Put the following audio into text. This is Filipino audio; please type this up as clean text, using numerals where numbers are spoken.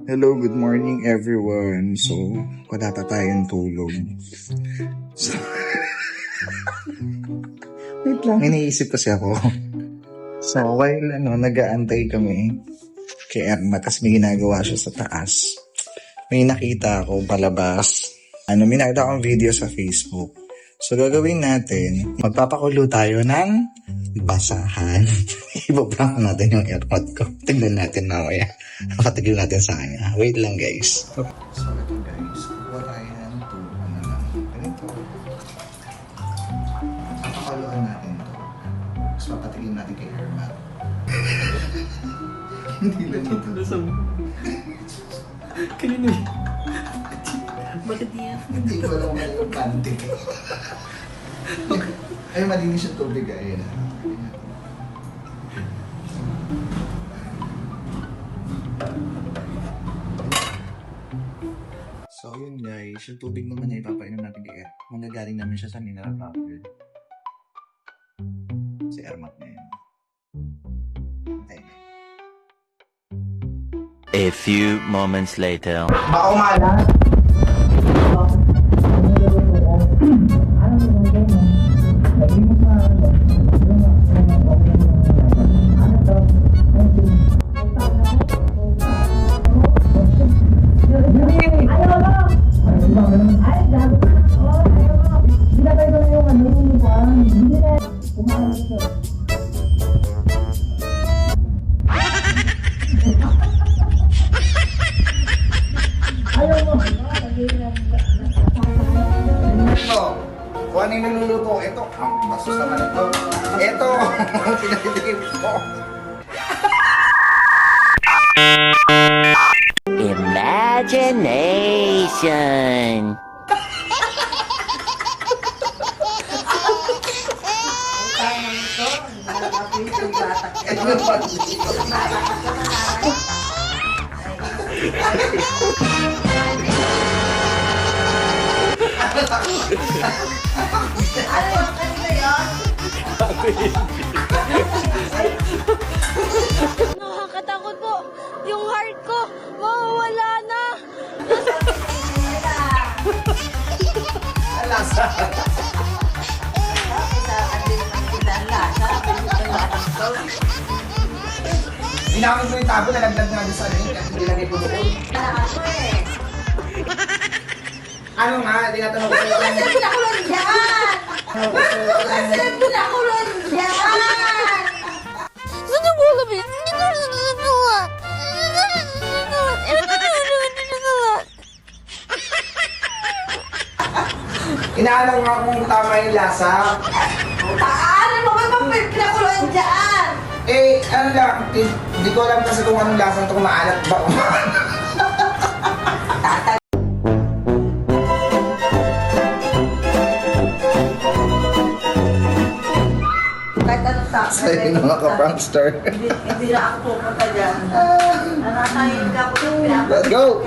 Hello, good morning everyone. So, wala pa tayong tulog. So, wait lang, iniisip kasi ako. So, while nag-aantay kami kay Erma, tas may ginagawa siya sa taas. May nakita ako palabas. May nakita akong video sa Facebook. So, gagawin natin, magpapakulo tayo ng basahan. Ibabrank natin yung airpod ko. Tignan natin mamaya. Nakatigil natin sa kanya. Wait lang, guys. So, ito guys. Kuha tayo ng ganito. Papakaluan natin ito. Tapos papatigil natin kay Erma. Hindi lang ito. Kanina yun? Bakit yan? Hindi ko alam kung ano yung pantik. Ay, malinis yung tubig. Ayun na. So, yun guys. Yung tubig naman na ipapainom natin kaya manggagaling namin siya sa mineral water. Si Ermat na yun. Okay. A few moments later. Baka umala! Kung ano yung niluluto ko, ito, basos naman ito. Ito, pinagdilim ko. Imagination. Nakakatakot po. Yung heart ko, mawawala na. Alasa. Ginamit mo yung tabo, nalagdag na doon sa rin, kasi nilagay ko doon. Ano nga, tinatanong ko sa'yo. Saan pinakulon dyan? Saan pinakulon dyan? Saan ang ulabit? Hindi ko nagawa. Inaalaw nga kung tama yung lasa. Ano mo ba bang pinakulon dyan? Eh, ano lang, hindi ko alam kasi kung anong lasa ito, kung maalat ba o Kahit anong sa akin. sa'yo yung mga ka-prankster. Hindi na ako pupunta dyan. Nanatayin ka po. Let's go!